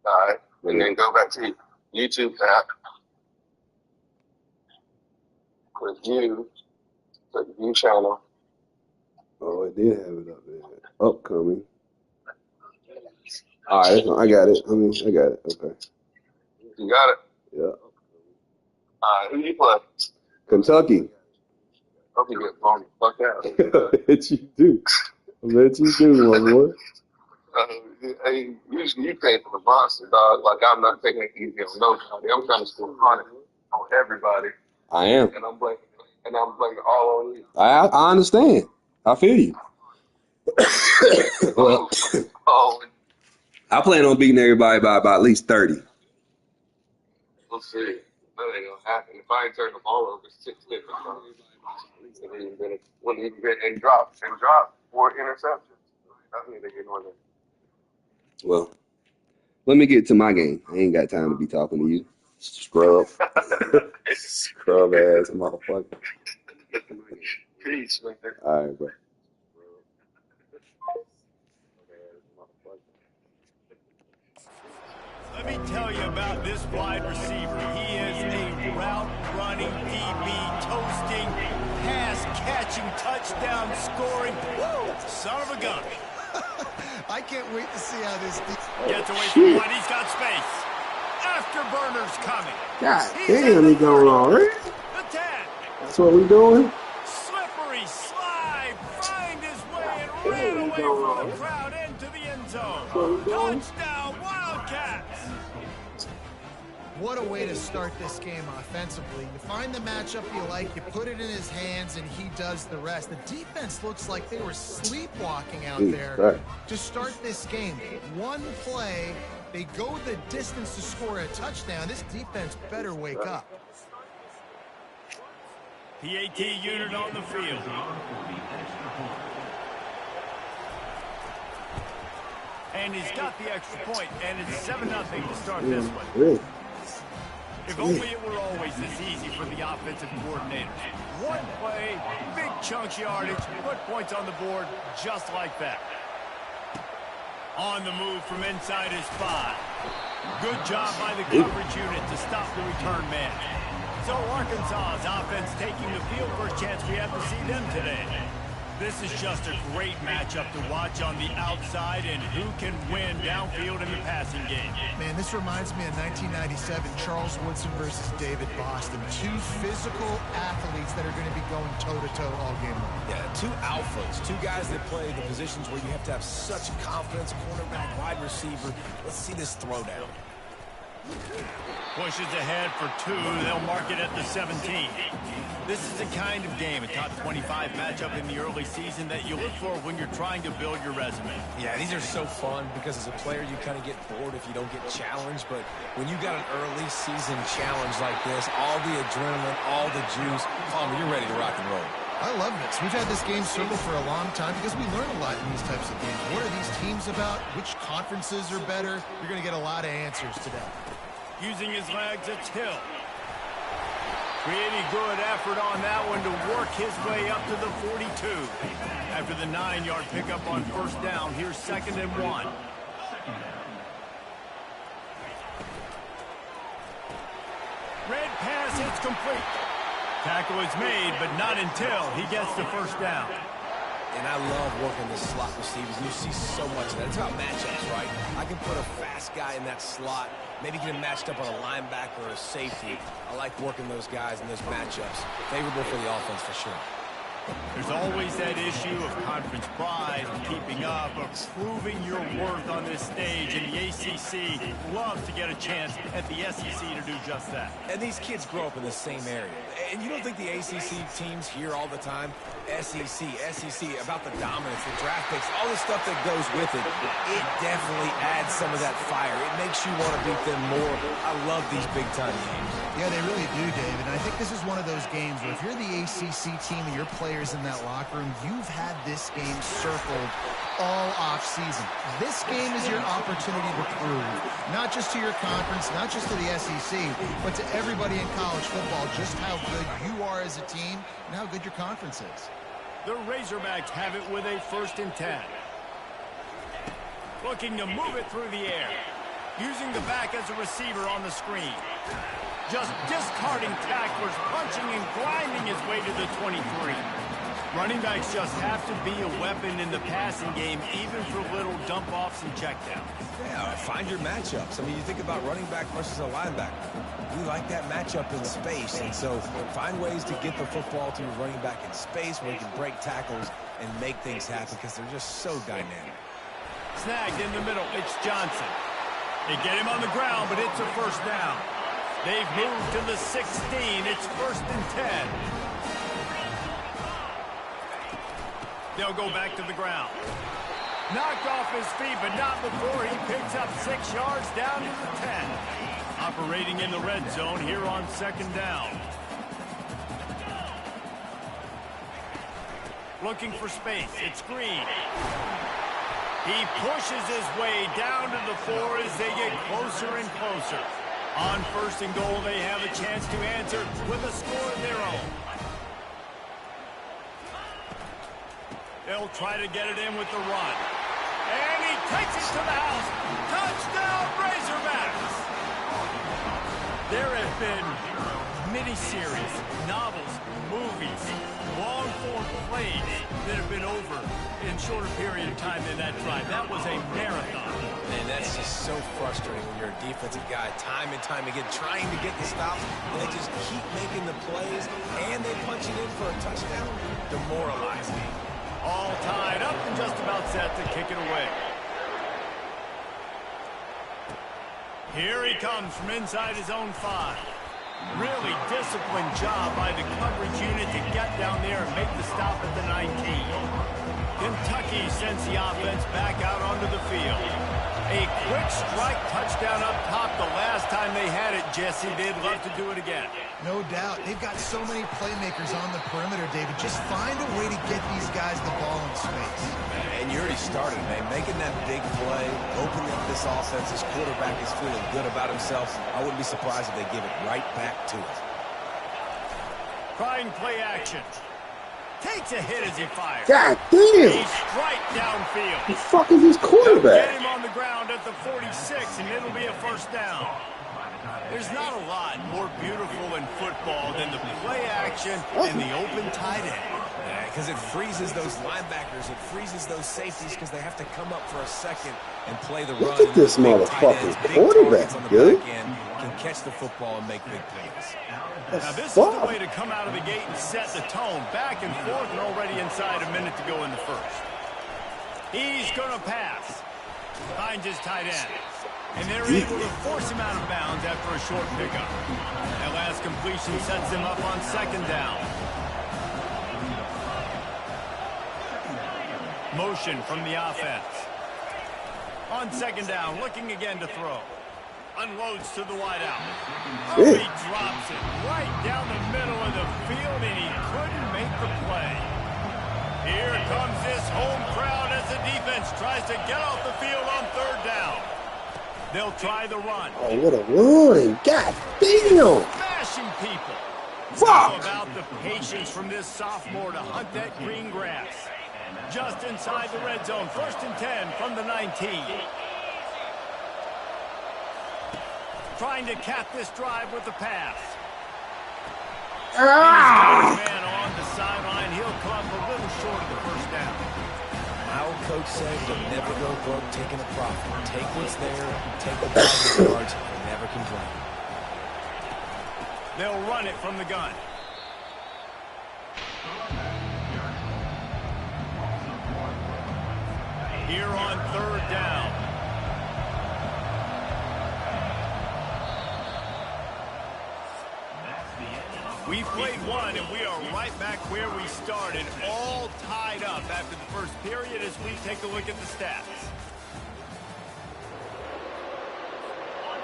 All right. And then go back to YouTube app. Click view. Click view channel. Oh, it did have it up there. Upcoming. All right, I got it. I got it. Okay. You got it? Yeah. All right. Who you play? Kentucky. Hope you get blown the fuck out. I bet you do. I bet you do, my boy. Hey, you pay for the monster, dog. Like, I'm not taking it easy on nobody. I'm trying to score 100 on everybody. I am. And I'm blaming all on you. I understand. I feel you. Well, I plan on beating everybody by about at least 30. We'll see. That ain't gonna happen. If I ain't turn the ball over 6 different times, wouldn't even get and drop 4 interceptions. I need to get on there. Well, let me get to my game. I ain't got time to be talking to you. Scrub. Scrub ass motherfucker. Peace, man. All right, bro. Let me tell you about this wide receiver. He is a route-running DB, toasting, pass-catching, touchdown-scoring, son of a gun. I can't wait to see how this gets away from one. He's got space. Afterburners coming. God damn, he going already. The 10. That's what we doing? Slippery slide. Find his way and ran away from the crowd into the end zone. Touchdown, Wildcats. What a way to start this game offensively. You find the matchup you like, you put it in his hands, and he does the rest. The defense looks like they were sleepwalking out there to start this game. One play, they go the distance to score a touchdown. This defense better wake up. PAT unit on the field. And he's got the extra point, and it's 7-0 to start this one. If only it were always this easy for the offensive coordinator. One play, big chunks yardage, put points on the board just like that. On the move from inside his 5. Good job by the coverage unit to stop the return man. So Arkansas's offense taking the field. First chance we have to see them today. This is just a great matchup to watch on the outside, and who can win downfield in the passing game. Man, this reminds me of 1997, Charles Woodson versus David Boston. 2 physical athletes that are going to be going toe-to-toe all game long. Yeah, 2 alphas, 2 guys that play the positions where you have to have such confidence, cornerback, wide receiver. Let's see this throwdown. Pushes ahead for 2. They'll mark it at the 17. This is the kind of game, a top 25 matchup in the early season, that you look for when you're trying to build your resume. Yeah, these are so fun because as a player you kind of get bored if you don't get challenged, but when you got an early season challenge like this, all the adrenaline, all the juice, you're ready to rock and roll. I love this. We've had this game circled for a long time because we learn a lot in these types of games. What are these teams about? Which conferences are better? You're going to get a lot of answers today. Using his legs, it's Hill. Pretty good effort on that one to work his way up to the 42. After the 9-yard pickup on first down, here's 2nd and 1. Red pass, it's complete. Tackle is made, but not until he gets the first down. And I love working the slot receivers. You see so much of that. It's about matchups, right? I can put a fast guy in that slot, maybe get him matched up on a linebacker or a safety. I like working those guys in those matchups. Favorable for the offense for sure. There's always that issue of conference pride, of keeping up, of proving your worth on this stage, and the ACC loves to get a chance at the SEC to do just that. And these kids grow up in the same area. And you don't think the ACC teams hear all the time, SEC, about the dominance, the draft picks, all the stuff that goes with it. It definitely adds some of that fire. It makes you want to beat them more. I love these big-time games. Yeah, they really do, David. And I think this is one of those games where if you're the ACC team and your players in that locker room, you've had this game circled all off-season. This game is your opportunity to prove, not just to your conference, not just to the SEC, but to everybody in college football, just how good you are as a team and how good your conference is. The Razorbacks have it with a 1st and 10. Looking to move it through the air. using the back as a receiver on the screen. Just discarding tacklers, punching and grinding his way to the 23. Running backs just have to be a weapon in the passing game, even for little dump-offs and checkdowns. Yeah, find your matchups. I mean, you think about running back versus a linebacker. We like that matchup in space, and so find ways to get the football to your running back in space where you can break tackles and make things happen because they're just so dynamic. Snagged in the middle, it's Johnson. They get him on the ground, but it's a first down. They've moved to the 16. It's 1st and 10. They'll go back to the ground. Knocked off his feet, but not before he picks up 6 yards down to the 10. Operating in the red zone here on 2nd down. Looking for space. It's Green. He pushes his way down to the 4 as they get closer and closer. On 1st and goal, they have a chance to answer with a score of their own. They'll try to get it in with the run. And he takes it to the house. Touchdown, Razorbacks! There have been miniseries, novels, movies, long-form plays that have been over in shorter period of time than that drive. That was a marathon. And that's just so frustrating when you're a defensive guy time and time again trying to get the stops, and they just keep making the plays, and they punch it in for a touchdown. Demoralizing. All tied up and just about set to kick it away. Here he comes from inside his own 5. Really disciplined job by the coverage unit to get down there and make the stop at the 19. Kentucky sends the offense back out onto the field. A quick strike touchdown up top the last time they had it, Jesse. They'd love to do it again. No doubt. They've got so many playmakers on the perimeter, David. Just find a way to get these guys the ball in space. And you already started, man. Making that big play, opening up this offense. This quarterback is feeling good about himself. I wouldn't be surprised if they give it right back to us. Trying play action. Takes a hit as he fires. God damn! He's straight downfield. Who the fuck is this Get quarterback? him on the ground at the 46, and it'll be a first down. There's not a lot more beautiful in football than the play action and the open tight end. Because it freezes those linebackers. It freezes those safeties because they have to come up for a second and play the run. Look at this motherfucking quarterback, on the dude. back end can catch the football and make big plays. Now this is the way to come out of the gate and set the tone. Back and forth and already inside a minute to go in the first. He's going to pass. Finds his tight end. And they're able to force him out of bounds after a short pickup. That last completion sets him up on 2nd down. Motion from the offense. On 2nd down, looking again to throw. Unloads to the wideout. Oh, he drops it right down the middle of the field, and he couldn't make the play. Here comes this home crowd as the defense tries to get off the field on 3rd down. They'll try the run. Oh, what a run. God damn. Smashing people. Fuck. How about the patience from this sophomore to hunt that green grass? Just inside the red zone. 1st and 10 from the 19. Trying to cap this drive with the pass. And his man on the sideline. He'll come up a little short of the first down. My old coach said you'll never go broke taking a profit. Take what's there, take the positive yards, and never complain. They'll run it from the gun. Here on 3rd down. We played one, and we are right back where we started, all tied up after the first period as we take a look at the stats.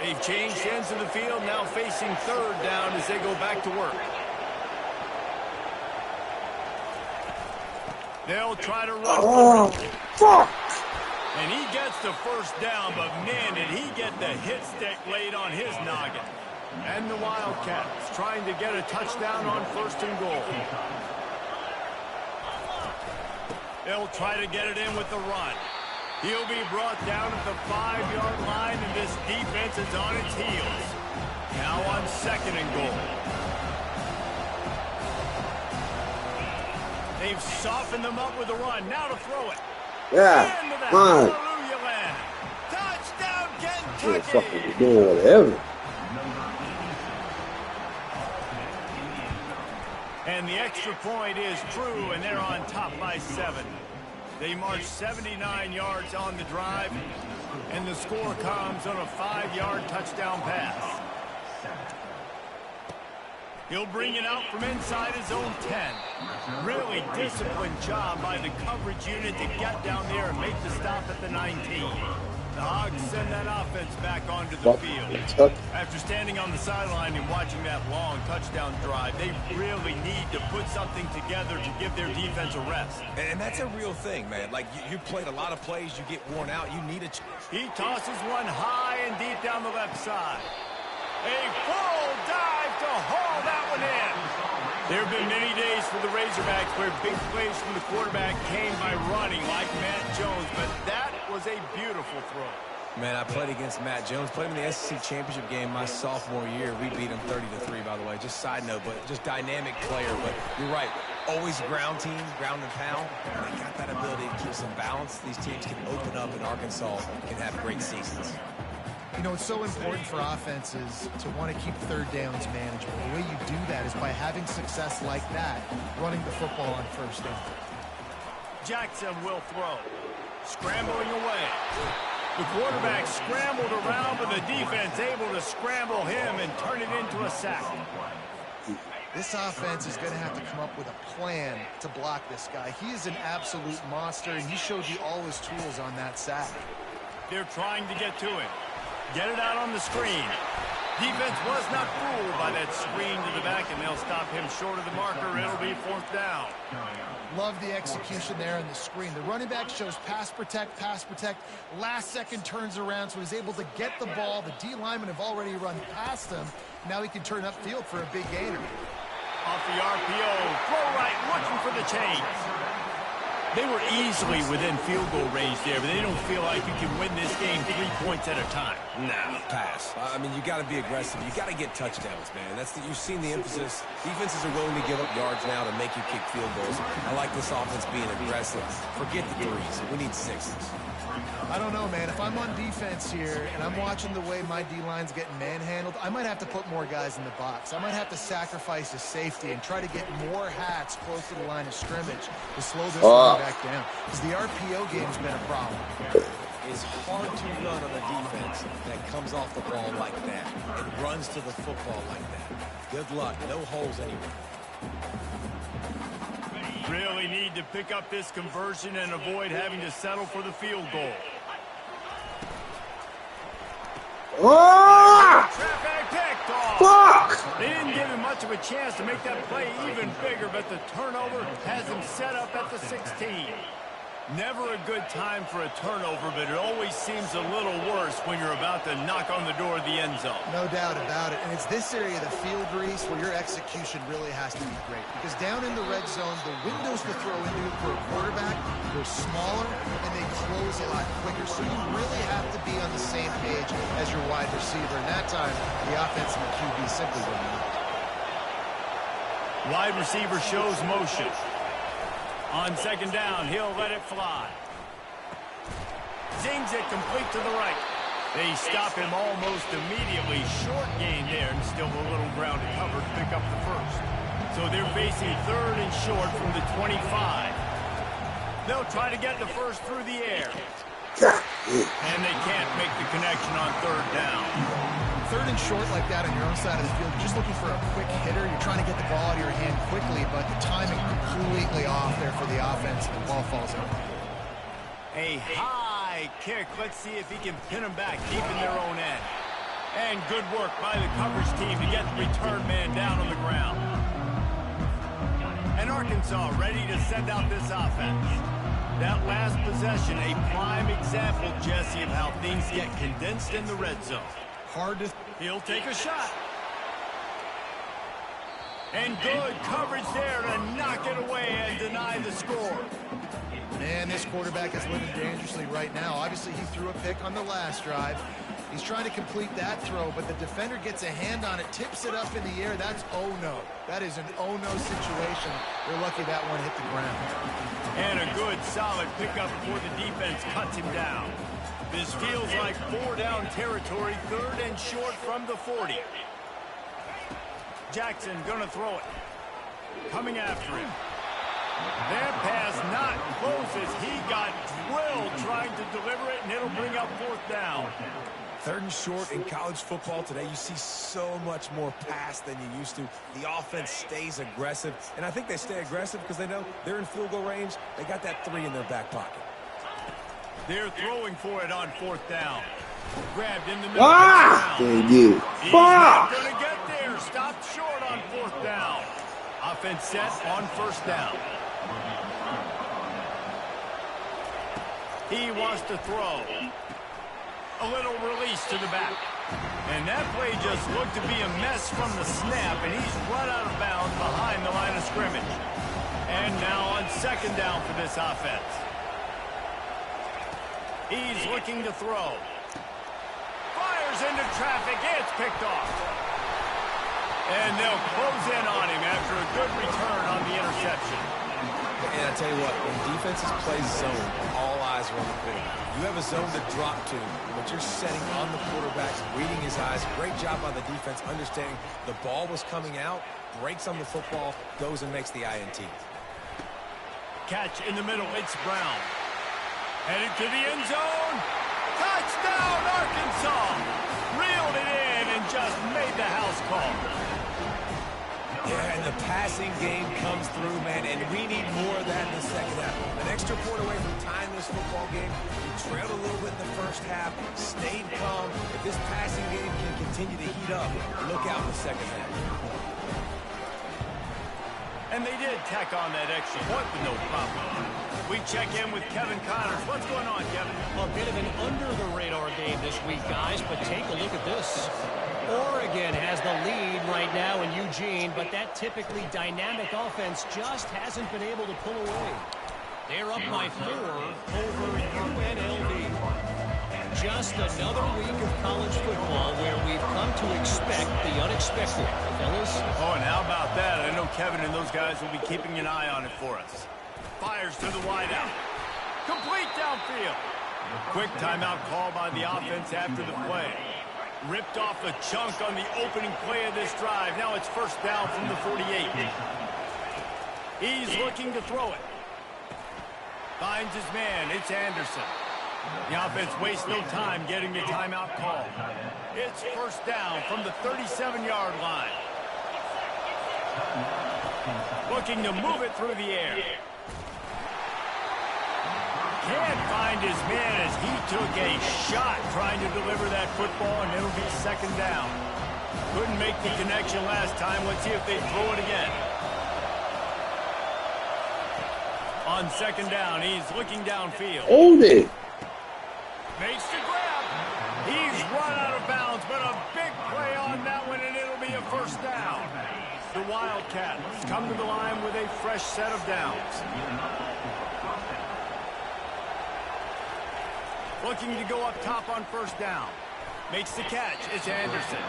They've changed ends of the field, now facing 3rd down as they go back to work. They'll try to run. Oh, fuck. And he gets the first down, but man, did he get the hit stick laid on his noggin. And the Wildcats trying to get a touchdown on 1st and goal. They'll try to get it in with the run. He'll be brought down at the 5-yard line, and this defense is on its heels. Now on 2nd and goal. They've softened them up with a run. Now to throw it. Yeah, Into the fine. Hallelujah land. Touchdown, Yeah, Kentucky. fucking doing whatever. And the extra point is true, and they're on top by 7. They march 79 yards on the drive, and the score comes on a 5-yard touchdown pass. He'll bring it out from inside his own 10. Really disciplined job by the coverage unit to get down there and make the stop at the 19. The Hogs send that offense back onto the field. After standing on the sideline and watching that long touchdown drive, they really need to put something together to give their defense a rest. And that's a real thing, man. Like, you played a lot of plays, you get worn out, you need a... He tosses one high and deep down the left side. A full dive to haul that one in. There have been many days for the Razorbacks where big plays from the quarterback came by running like Matt Jones, but that was a beautiful throw. Man, I played against Matt Jones. Played him in the SEC championship game my sophomore year. We beat him 30-3, by the way. Just side note, but just dynamic player. But you're right. Always ground team, ground and pound. They got that ability to keep some balance. These teams can open up, and Arkansas can have great seasons. You know, it's so important for offenses to want to keep third downs manageable. The way you do that is by having success like that, running the football on first down. Jackson will throw. Scrambling away. The quarterback scrambled around, but the defense able to scramble him and turn it into a sack. This offense is going to have to come up with a plan to block this guy. He is an absolute monster, and he showed you all his tools on that sack. They're trying to get to him. Get it out on the screen. Defense was not fooled by that screen to the back, and they'll stop him short of the marker. It'll be 4th down. Love the execution there on the screen. The running back shows pass protect. Last second turns around, so he's able to get the ball. The D linemen have already run past him. Now he can turn upfield for a big gainer. Off the RPO, throw right, looking for the chains. They were easily within field goal range there, but they don't feel like you can win this game 3 points at a time. No, pass. I mean, you got to be aggressive. You got to get touchdowns, man. You've seen the emphasis. Defenses are willing to give up yards now to make you kick field goals. I like this offense being aggressive. Forget the threes. We need 6s. I don't know, man. If I'm on defense here and I'm watching the way my D-line's getting manhandled, I might have to put more guys in the box. I might have to sacrifice a safety and try to get more hats close to the line of scrimmage to slow this running back down. Because the RPO game's been a problem. It's hard to run on a defense that comes off the ball like that and runs to the football like that. Good luck. No holes anywhere. Really need to pick up this conversion and avoid having to settle for the field goal. Traffic picked off. They didn't give him much of a chance to make that play even bigger, but the turnover has him set up at the 16. Never a good time for a turnover, but it always seems a little worse when you're about to knock on the door of the end zone. No doubt about it. And it's this area of the field, Reese, where your execution really has to be great. Because down in the red zone, the windows to throw into for a quarterback, they're smaller and they close a lot quicker. So you really have to be on the same page as your wide receiver. And that time, the offense and the QB simply wouldn't know. Wide receiver shows motion. On 2nd down, he'll let it fly. Zings it complete to the right. They stop him almost immediately. Short gain there, and still a little ground to cover to pick up the first. So they're facing 3rd and short from the 25. They'll try to get the first through the air. And they can't make the connection on 3rd down. 3rd and short like that on your own side of the field, you're just looking for a quick hitter. You're trying to get the ball out of your hand quickly, but the timing completely off there for the offense. The ball falls out. A high kick. Let's see if he can pin them back deep in their own end. And good work by the coverage team to get the return man down on the ground. And Arkansas ready to send out this offense. That last possession, a prime example, Jesse, of how things get condensed in the red zone. Hard to... He'll take a shot. And good coverage there to knock it away and deny the score. Man, this quarterback is living dangerously right now. Obviously, he threw a pick on the last drive. He's trying to complete that throw, but the defender gets a hand on it, tips it up in the air. That's oh-no. That is an oh-no situation. They're lucky that one hit the ground. And a good, solid pickup before the defense cuts him down. This feels like 4-down territory, 3rd and short from the 40. Jackson gonna throw it. Coming after him. That pass not close as he got drilled trying to deliver it, and it'll bring up 4th down. 3rd and short in college football today, you see so much more pass than you used to. The offense stays aggressive, and I think they stay aggressive because they know they're in field goal range. They got that 3 in their back pocket. They're throwing for it on 4th down. Grabbed in the middle. Ah! He's not going to get there. Stopped short on 4th down. Offense set on 1st down. He wants to throw. A little release to the back. And that play just looked to be a mess from the snap, and he's run out of bounds behind the line of scrimmage. And now on 2nd down for this offense. He's looking to throw. Fires into traffic. It's picked off. And they'll close in on him after a good return on the interception. And I tell you what, when defenses play zone, all eyes are on the quarterback. You have a zone to drop to, but you're setting on the quarterback, reading his eyes. Great job by the defense, understanding the ball was coming out, breaks on the football, goes and makes the INT. Catch in the middle. It's Brown. Headed to the end zone. Touchdown, Arkansas. Reeled it in and just made the house call. Yeah, and the passing game comes through, man, and we need more of that in the 2nd half. An extra point away from tying this football game. We trailed a little bit in the 1st half, stayed calm. If this passing game can continue to heat up, look out in the 2nd half. And they did tack on that extra point with no problem. We check in with Kevin Connors. What's going on, Kevin? A bit of an under-the-radar game this week, guys, but take a look at this. Oregon has the lead right now in Eugene, but that typically dynamic offense just hasn't been able to pull away. They're up by 4 over UNLV. Just another week of college football where we've come to expect the unexpected, fellas. Oh, and how about that? I know Kevin and those guys will be keeping an eye on it for us. Fires to the wideout. Complete downfield. Quick timeout call by the offense after the play. Ripped off a chunk on the opening play of this drive. Now it's 1st down from the 48. He's looking to throw it. Finds his man. It's Anderson. The offense wastes no time getting the timeout call. It's 1st down from the 37-yard line. Looking to move it through the air. Can't find his man as he took a shot trying to deliver that football, and it'll be 2nd down. Couldn't make the connection last time. Let's see if they throw it again. On 2nd down, he's looking downfield. Hold it. Makes the grab. He's run out of bounds, but a big play on that one, and it'll be a 1st down. The Wildcats come to the line with a fresh set of downs. Looking to go up top on 1st down. Makes the catch. It's Anderson.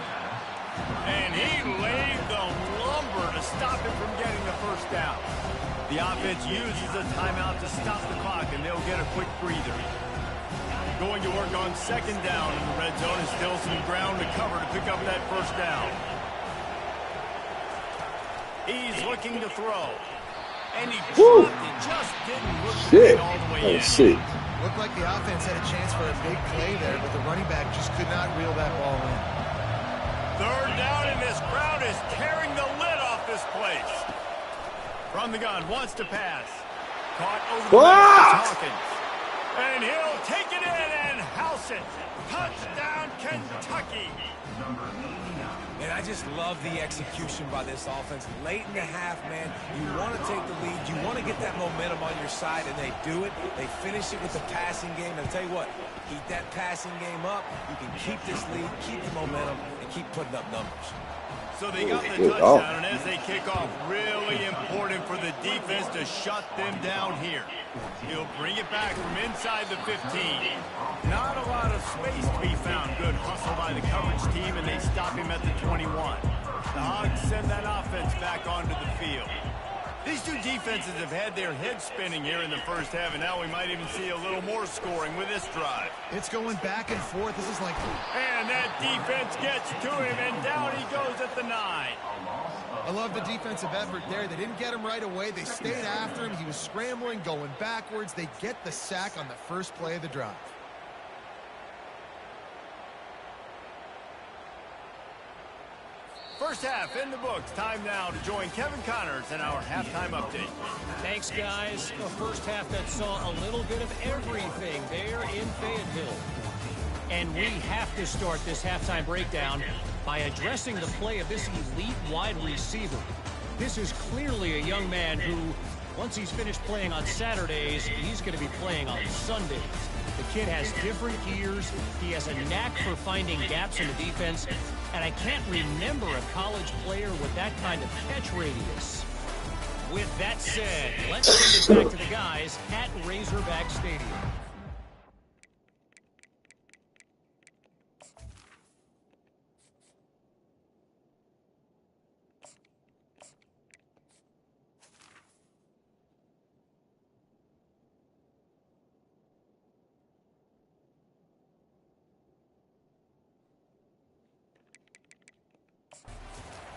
And he laid the lumber to stop him from getting the 1st down. The offense uses a timeout to stop the clock, and they'll get a quick breather. Going to work on 2nd down in the red zone, and still some ground to cover to pick up that 1st down. He's looking to throw. And he dropped it. Just didn't look Shit. all the way in. Sick. Looked like the offense had a chance for a big play there, but the running back just could not reel that ball in. 3rd down, and this crowd is tearing the lid off this place. From the gun, wants to pass. Caught over the middle of Hawkins. And he'll take it in and house it. Touchdown, Kentucky. And I just love the execution by this offense. Late in the half, man, you want to take the lead. You want to get that momentum on your side, and they do it. They finish it with the passing game. And I'll tell you what, keep that passing game up. You can keep this lead, keep the momentum, and keep putting up numbers. So they got the Good touchdown, and as they kick off, really important for the defense to shut them down here. He'll bring it back from inside the 15. Not a lot of space to be found. Good hustle by the coverage team, and they stop him at the 21. The Hogs send that offense back onto the field. These two defenses have had their heads spinning here in the first half, and now we might even see a little more scoring with this drive. It's going back and forth. This is like... And that defense gets to him, and down he goes at the 9. I love the defensive effort there. They didn't get him right away. They stayed after him. He was scrambling, going backwards. They get the sack on the first play of the drive. First half in the books. Time now to join Kevin Connors in our halftime update. Thanks, guys. A first half that saw a little bit of everything there in Fayetteville. And we have to start this halftime breakdown by addressing the play of this elite wide receiver. This is clearly a young man who, once he's finished playing on Saturdays, he's going to be playing on Sundays. The kid has different gears. He has a knack for finding gaps in the defense. And I can't remember a college player with that kind of catch radius. With that said, let's send it back to the guys at Razorback Stadium.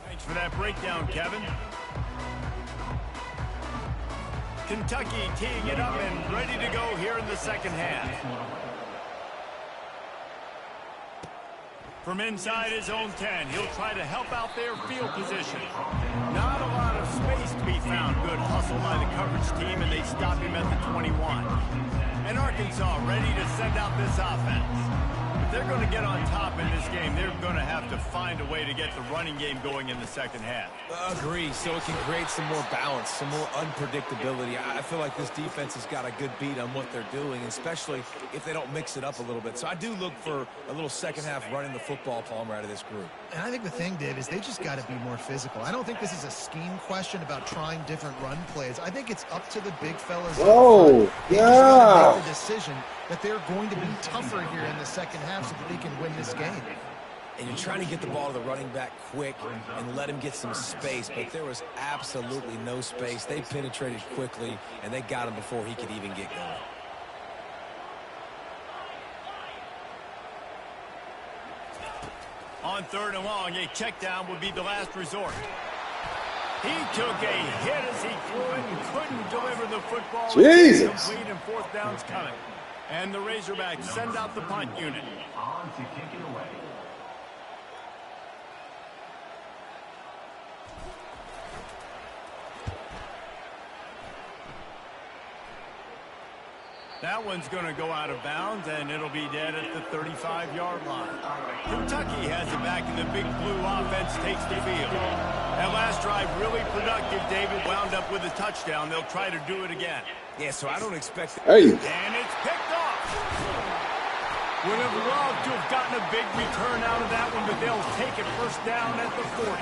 Thanks for that breakdown, Kevin. Kentucky teeing it up and ready to go here in the second half. From inside his own 10, he'll try to help out their field position. Not a lot of space to be found. Good hustle by the coverage team, and they stop him at the 21. And Arkansas ready to send out this offense. If they're going to get on top in this game, they're going to have to find a way to get the running game going in the second half. Agree, so it can create some more balance, some more unpredictability. I feel like this defense has got a good beat on what they're doing, especially if they don't mix it up a little bit. So I do look for a little second half running the football, Palmer, out of this group. And I think the thing, Dave, is they just got to be more physical. I don't think this is a scheme question about trying different run plays. I think it's up to the big fellas. Oh, they just got to make the decision that they're going to be tougher here in the second half so that they can win this game. And you're trying to get the ball to the running back quick and let him get some space, but there was absolutely no space. They penetrated quickly, and they got him before he could even get going. On 3rd and long, a check down would be the last resort. He took a hit as he threw it and couldn't deliver the football. Jesus. Complete, and 4th down's coming. And the Razorbacks send out the punt unit. On to kick it away. That one's going to go out of bounds, and it'll be dead at the 35-yard line. Kentucky has it back, and the Big Blue offense takes the field. That last drive really productive. David wound up with a touchdown. They'll try to do it again. Yeah, so I don't expect... Hey. And it's picked off. Would have loved to have gotten a big return out of that one, but they'll take it first down at the 40.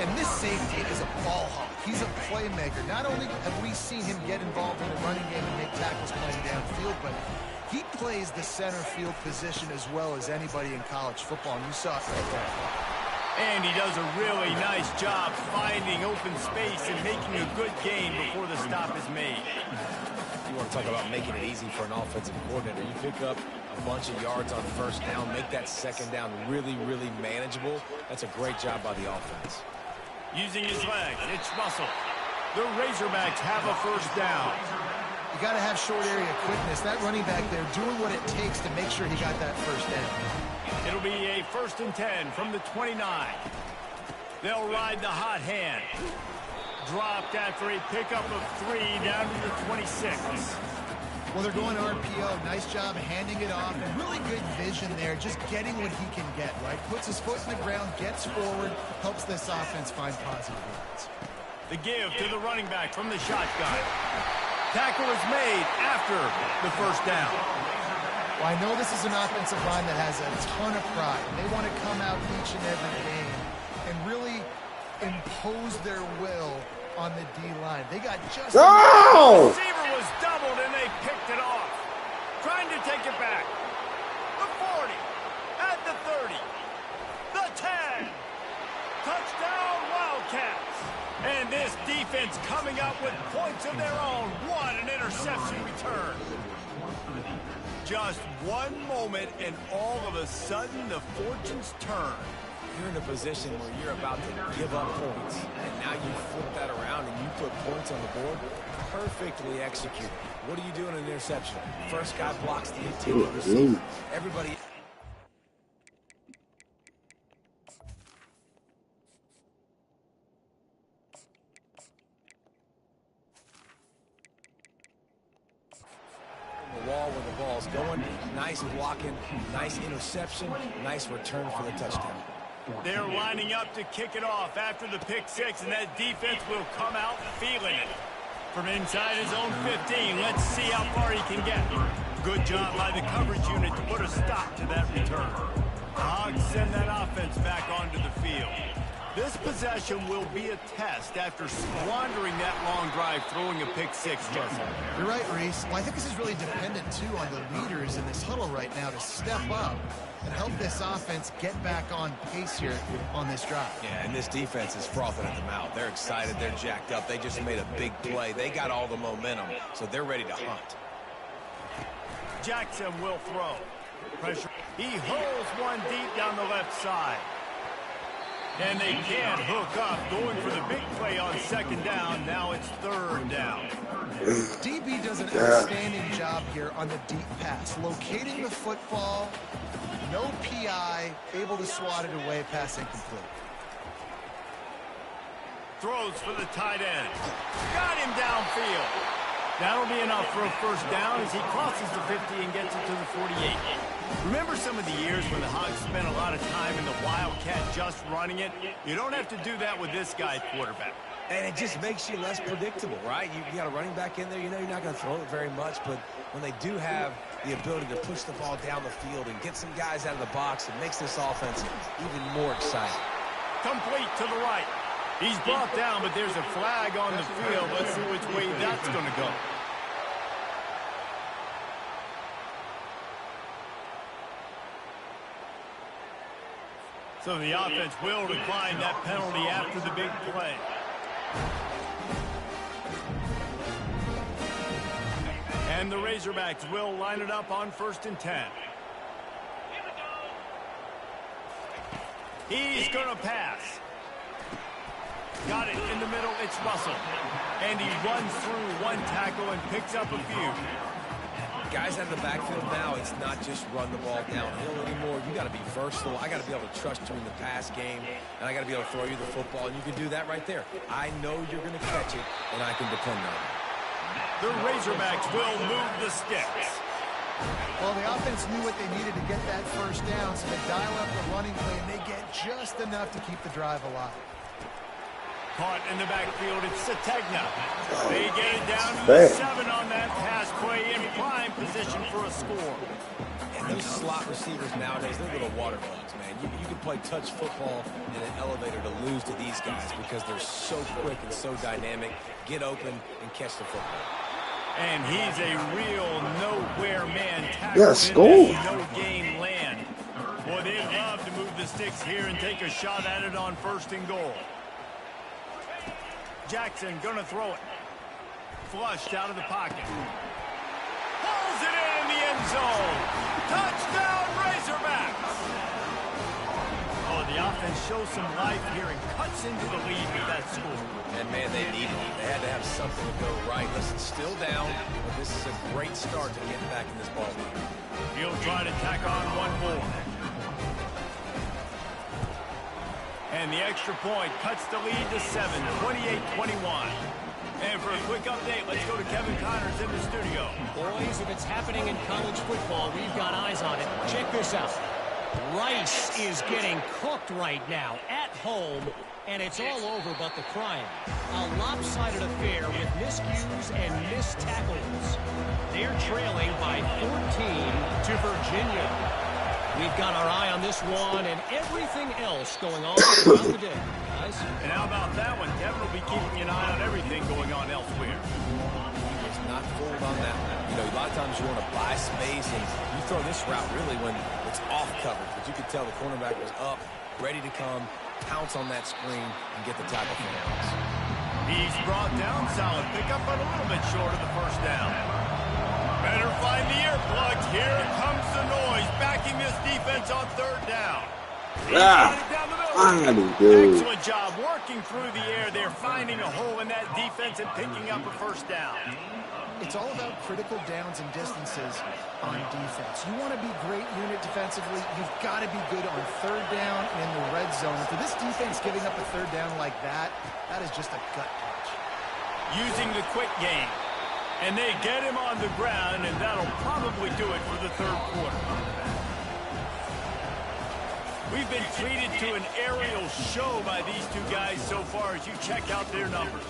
And this safety is a ball hawk. He's a playmaker. Not only have we seen him get involved in the running game and make tackles playing downfield, but he plays the center field position as well as anybody in college football, and you saw it right there. And he does a really nice job finding open space and making a good gain before the stop is made. You want to talk about making it easy for an offensive coordinator. You pick up a bunch of yards on first down, make that second down really, really manageable. That's a great job by the offense. Using his legs, it's Russell. The Razorbacks have a first down. You got to have short area quickness. That running back there doing what it takes to make sure he got that first down. It'll be a 1st and 10 from the 29. They'll ride the hot hand. Dropped after a pickup of 3 down to the 26. Well, they're going RPO. Nice job handing it off. And really good vision there, just getting what he can get, right? Puts his foot in the ground, gets forward, helps this offense find positive yards. The give to the running back from the shotgun. Tackle is made after the first down. Well, I know this is an offensive line that has a ton of pride. They want to come out each and every game and really impose their will on the D-line. They got just... Oh! The receiver was doubled, and they picked it off. Trying to take it back. The 40. At the 30. The 10. Touchdown, Wildcats. And this defense coming up with points of their own. What an interception return. Just one moment, and all of a sudden, the fortunes turn. You're in a position where you're about to give up points, and now you flip that around and you put points on the board. Perfectly executed. What do you do in an interception? First guy blocks the intended receiver. Everybody... the wall where the ball's going. Nice blocking, nice interception, nice return for the touchdown. They're lining up to kick it off after the pick six, and that defense will come out feeling it. From inside his own 15, let's see how far he can get. Good job by the coverage unit to put a stop to that return. The Hogs send that offense back onto the field. This possession will be a test after squandering that long drive throwing a pick six, Jesse. You're right, Reese. Well, I think this is really dependent, too, on the leaders in this huddle right now to step up and help this offense get back on pace here on this drive. Yeah, and this defense is frothing at the mouth. They're excited. They're jacked up. They just made a big play. They got all the momentum, so they're ready to hunt. Jackson will throw. Pressure. He hurls one deep down the left side. And they can't hook up, going for the big play on second down. Now it's third down. DB does an outstanding job here on the deep pass, locating the football, no PI, able to swat it away, pass incomplete. Throws for the tight end. Got him downfield. That'll be enough for a first down as he crosses the 50 and gets it to the 48. Remember some of the years when the Hogs spent a lot of time in the Wildcat just running it? You don't have to do that with this guy quarterback. And it just makes you less predictable, right? You got a running back in there. You know you're not going to throw it very much, but when they do have the ability to push the ball down the field and get some guys out of the box, it makes this offense even more exciting. Complete to the right. He's brought down, but there's a flag on the field. Let's see which way that's going to go. So the offense will decline that penalty after the big play. And the Razorbacks will line it up on 1st and 10. He's going to pass. Got it in the middle. It's Russell. And he runs through one tackle and picks up a few. Guys out of the backfield now, it's not just run the ball downhill anymore. You got to be versatile. I got to be able to trust you in the pass game, and I got to be able to throw you the football, and you can do that right there. I know you're going to catch it, and I can depend on it. The Razorbacks will move the sticks. Well, the offense knew what they needed to get that first down, so they dial up the running play, and they get just enough to keep the drive alive. Caught in the backfield, it's Sategna. They get it down to 7 on that pass play in prime position for a score. And those slot receivers nowadays, they're little water bugs, man. You can play touch football in an elevator to lose to these guys because they're so quick and so dynamic. Get open and catch the football. And he's a real nowhere man tackle in that no-game land. Boy, they love to move the sticks here and take a shot at it on 1st and goal. Jackson gonna throw it. Flushed out of the pocket. Pulls it in the end zone. Touchdown, Razorbacks! Oh, the offense shows some life here and cuts into the lead with that score. And, man, they need it. They had to have something to go right. Listen, still down, but this is a great start to getting back in this ball game. He'll try to tack on one more. And the extra point cuts the lead to 7, 28-21. And for a quick update, let's go to Kevin Connors in the studio. Boys, if it's happening in college football, we've got eyes on it. Check this out. Rice is getting cooked right now at home, and it's all over but the crying. A lopsided affair with miscues and missed tackles. They're trailing by 14 to Virginia. We've got our eye on this one and everything else going on throughout the day, guys. And how about that one? Kevin will be keeping an eye on everything going on elsewhere. It's not fooled on that one. You know, a lot of times you want to buy space, and you throw this route really when it's off coverage. But you could tell the cornerback was up, ready to come, pounce on that screen, and get the tackle for downs. He's brought down. Solid pickup, but a little bit short of the first down. Better find the earplugs. Here comes the noise, backing this defense on third down. Excellent job working through the air there, finding a hole in that defense and picking up a first down. It's all about critical downs and distances on defense. You want to be great unit defensively, you've got to be good on third down and in the red zone. And for this defense giving up a third down like that, that is just a gut punch. Using the quick game. And they get him on the ground, and that'll probably do it for the third quarter. We've been treated to an aerial show by these two guys so far as you check out their numbers.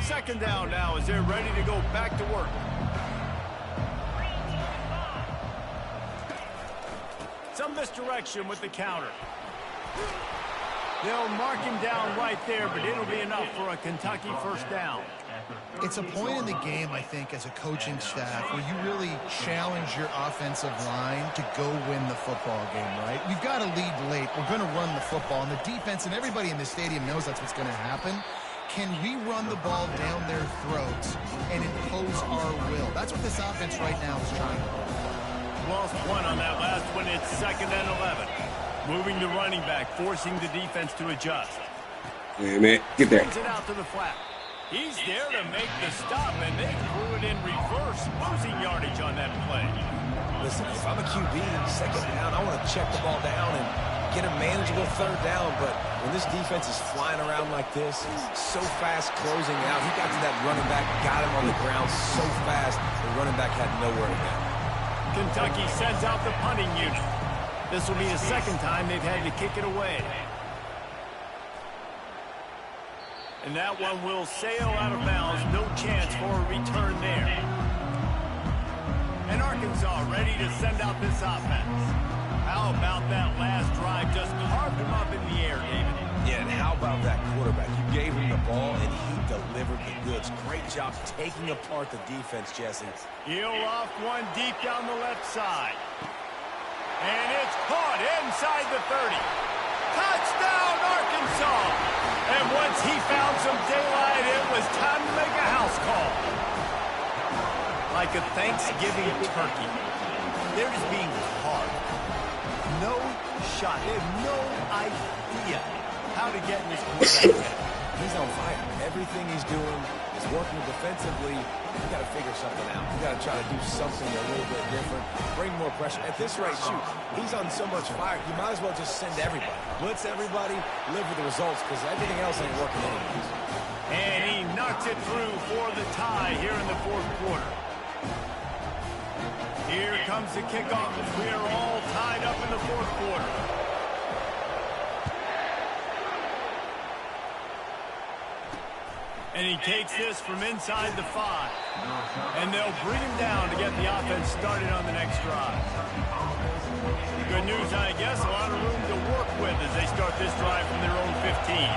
Second down now as they're ready to go back to work. Some misdirection with the counter. They'll mark him down right there, but it'll be enough for a Kentucky first down. It's a point in the game, I think, as a coaching staff where you really challenge your offensive line to go win the football game, right? We've got to lead late. We're going to run the football, and the defense and everybody in the stadium knows that's what's going to happen. Can we run the ball down their throats and impose our will? That's what this offense right now is trying to do. lost one on that last one. It's 2nd and 11. Moving the running back, forcing the defense to adjust. Hey, man, get there. Sends it out to the flat. He's there to make the stop, and they threw it in reverse, losing yardage on that play. Listen, if I'm a QB, 2nd down, I want to check the ball down and get a manageable 3rd down. But when this defense is flying around like this, so fast closing out, he got to that running back, got him on the ground so fast, the running back had nowhere to go. Kentucky sends out the punting unit. This will be the 2nd time they've had to kick it away. And that one will sail out of bounds. No chance for a return there. And Arkansas ready to send out this offense. How about that last drive? Just carved him up in the air, David. Yeah, and how about that quarterback? You gave him the ball, and he delivered the goods. Great job taking apart the defense, Jesse. He'll off one deep down the left side. And it's caught inside the 30. Touchdown, Arkansas! And once he found some daylight, it was time to make a house call. Like a Thanksgiving turkey. They're just being carved. No shot. They have no idea how to get in this quarterback. He's on fire. Everything he's doing is working defensively. You got to figure something out. You got to try to do something a little bit different. Bring more pressure. At this rate, shoot, he's on so much fire, you might as well just send everybody. Blitz everybody, live with the results, because everything else ain't working anyways. And he knocks it through for the tie here in the 4th quarter. Here comes the kickoff as we are all tied up in the 4th quarter. And he takes this from inside the 5. And they'll bring him down to get the offense started on the next drive. Good news, I guess, a lot of room to work with as they start this drive from their own 15.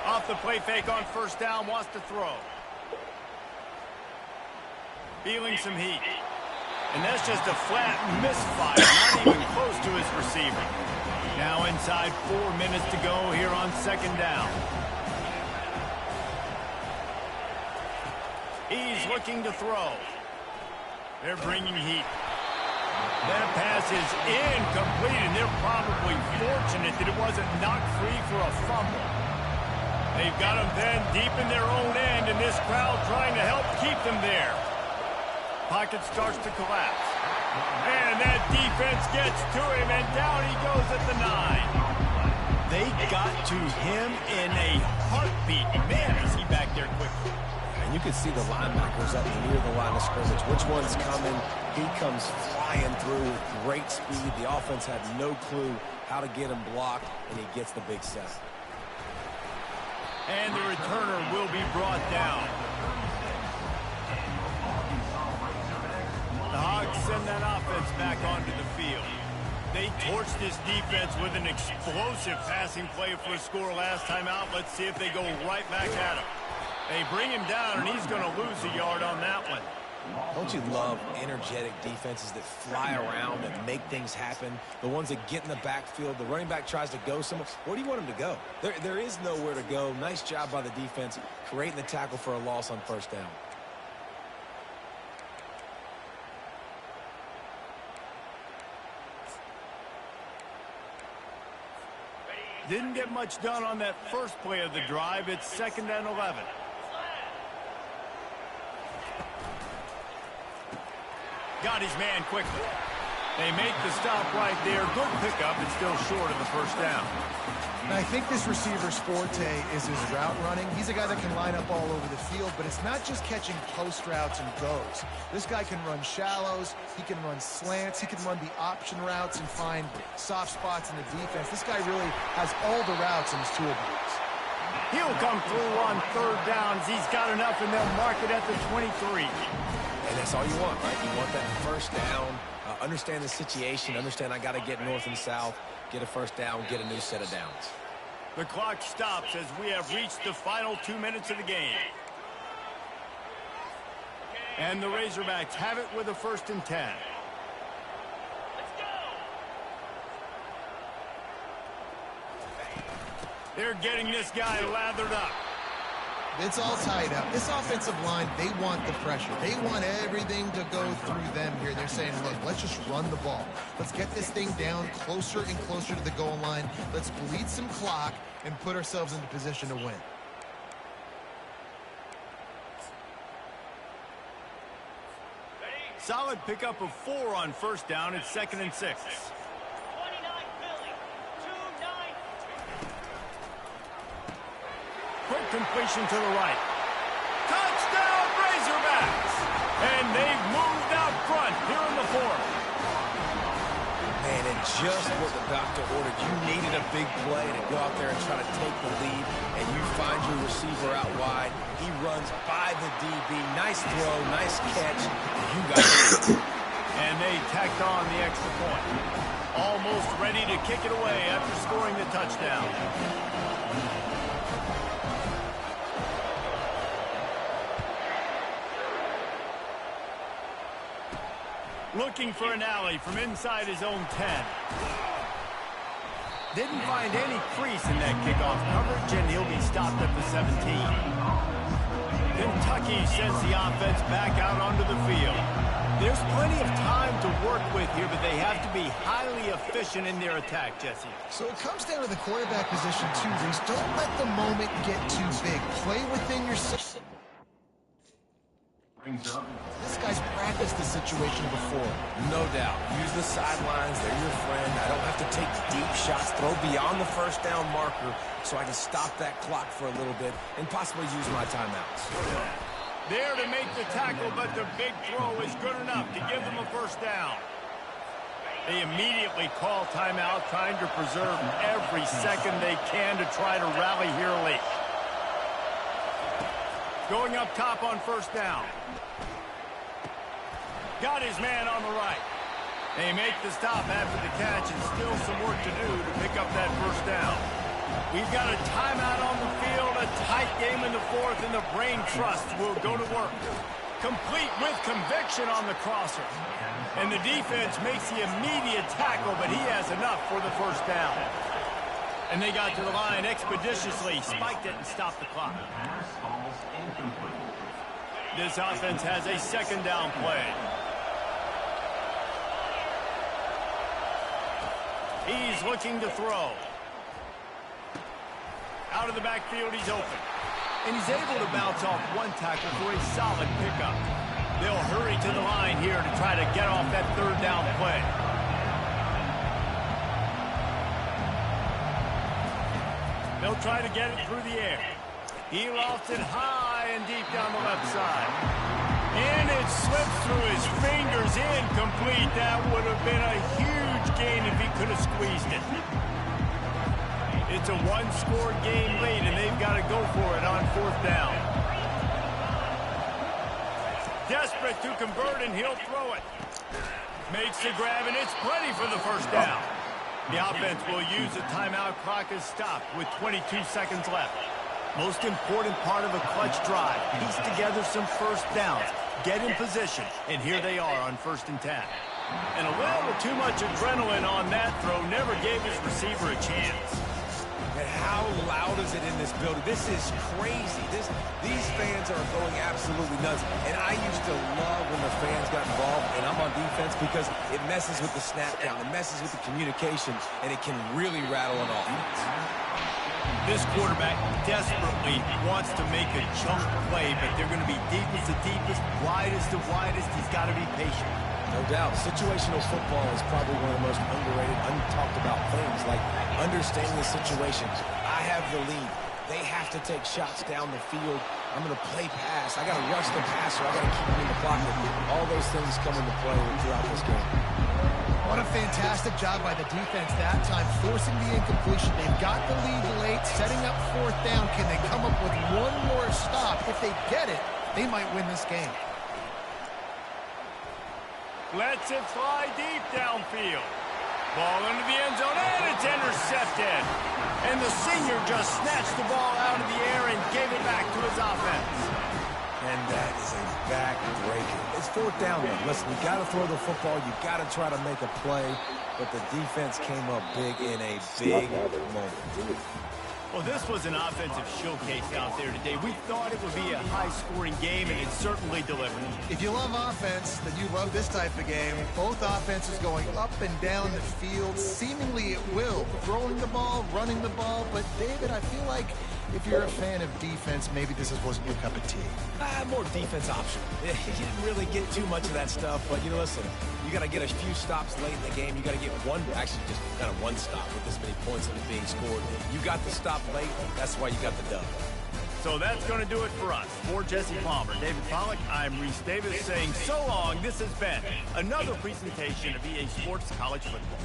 Off the play fake on 1st down, wants to throw. Feeling some heat. And that's just a flat misfire, not even close to his receiver. Now inside 4 minutes to go here on 2nd down. He's looking to throw. They're bringing heat. That pass is incomplete, and they're probably fortunate that it wasn't knocked free for a fumble. They've got him then deep in their own end, and this crowd trying to help keep them there. Pocket starts to collapse. And that defense gets to him, and down he goes at the 9. They got to him in a heartbeat. Man, is he back there quickly. And you can see the linebackers up near the line of scrimmage. Which one's coming? He comes flying through with great speed. The offense had no clue how to get him blocked, and he gets the big sack. And the returner will be brought down. The Hogs send that offense back onto the field. They torched this defense with an explosive passing play for a score last time out. Let's see if they go right back at him. They bring him down, and he's going to lose a yard on that one. Don't you love energetic defenses that fly around and make things happen? The ones that get in the backfield, the running back tries to go somewhere. Where do you want him to go? There is nowhere to go. Nice job by the defense, creating the tackle for a loss on 1st down. Didn't get much done on that first play of the drive. It's 2nd and 11. Got his man quickly. They make the stop right there. Good pickup, and still short of the 1st down. And I think this receiver's forte is his route running. He's a guy that can line up all over the field, but it's not just catching post routes and goes. This guy can run shallows, he can run slants, he can run the option routes and find soft spots in the defense. This guy really has all the routes in his toolbox. He'll come through on 3rd downs. He's got enough, and they'll mark it at the 23. And that's all you want, right? You want that 1st down, understand the situation, understand I got to get north and south, get a 1st down, get a new set of downs. The clock stops as we have reached the final 2 minutes of the game. And the Razorbacks have it with a 1st and 10. They're getting this guy lathered up. It's all tied up. This offensive line, they want the pressure. They want everything to go through them here. They're saying, look, let's just run the ball. Let's get this thing down closer and closer to the goal line. Let's bleed some clock and put ourselves into position to win. Solid pickup of 4 on first down. It's 2nd and 6. Quick completion to the right. Touchdown, Razorbacks! And they've moved out front here in the 4th. Man, and just what the doctor ordered. You needed a big play to go out there and try to take the lead, and you find your receiver out wide. He runs by the DB. Nice throw, nice catch. You got it. And they tacked on the extra point. Almost ready to kick it away after scoring the touchdown. Looking for an alley from inside his own 10. Didn't find any crease in that kickoff coverage, and he'll be stopped at the 17. Kentucky sends the offense back out onto the field. There's plenty of time to work with here, but they have to be highly efficient in their attack, Jesse. So it comes down to the quarterback position, too, Reese. Don't let the moment get too big. Play within your system. This guy's practiced this situation before. No doubt. Use the sidelines. They're your friend. I don't have to take deep shots. Throw beyond the first down marker so I can stop that clock for a little bit and possibly use my timeouts. There to make the tackle, but the big throw is good enough to give them a first down. They immediately call timeout, trying to preserve every second they can to try to rally here late. Going up top on first down. Got his man on the right. They make the stop after the catch, and still some work to do to pick up that first down. We've got a timeout on the field, a tight game in the 4th, and the Brain Trust will go to work. Complete with conviction on the crosser. And the defense makes the immediate tackle, but he has enough for the first down. And they got to the line expeditiously, spiked it, and stopped the clock. This offense has a 2nd down play. He's looking to throw. Out of the backfield, he's open. And he's able to bounce off one tackle for a solid pickup. They'll hurry to the line here to try to get off that 3rd down play. They'll try to get it through the air. He lofts it high and deep down the left side. And it slips through his fingers, incomplete. That would have been a huge gain if he could have squeezed it. It's a one-score game late, and they've got to go for it on 4th down. Desperate to convert, and he'll throw it. Makes the grab, and it's plenty for the first down. The offense will use the timeout. Clock is stopped with 22 seconds left. Most important part of a clutch drive. Piece together some first downs. Get in position. And here they are on 1st and 10. And a little too much adrenaline on that throw. Never gave his receiver a chance. And how loud is it in this building? This is crazy. These fans are going absolutely nuts. And I used to love when the fans got involved, and I'm on defense, because it messes with the snap count. It messes with the communication, and it can really rattle an offense. This quarterback desperately wants to make a chunk play, but they're going to be deepest to deepest, widest to widest. He's got to be patient. No doubt. Situational football is probably one of the most underrated, untalked about things, like understanding the situation. I have the lead. They have to take shots down the field. I'm going to play pass. I got to rush the passer. I got to keep him in the pocket. All those things come into play throughout this game. What a fantastic job by the defense that time, forcing the incompletion. They've got the lead late, setting up 4th down. Can they come up with one more stop? If they get it, they might win this game. Lets it fly deep downfield. Ball into the end zone, and it's intercepted. And the senior just snatched the ball out of the air and gave it back to his offense. And that is a back-breaker. It's 4th down, though. Listen, you got to throw the football. You got to try to make a play. But the defense came up big in a big moment. Well, this was an offensive showcase out there today. We thought it would be a high-scoring game, and it certainly delivered. If you love offense, then you love this type of game. Both offenses going up and down the field, seemingly at will, throwing the ball, running the ball. But, David, I feel like if you're a fan of defense, maybe this wasn't your cup of tea. More defense option. You didn't really get too much of that stuff, but, listen, you got to get a few stops late in the game. You got to get just kind of one stop with this many points that are being scored. You got the stop late. That's why you got the dub. So that's going to do it for us. For Jesse Palmer, David Pollack, I'm Reese Davis saying so long. This has been another presentation of EA Sports College Football.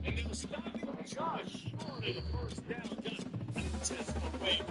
And they were stopping Josh Short at the first down, just away.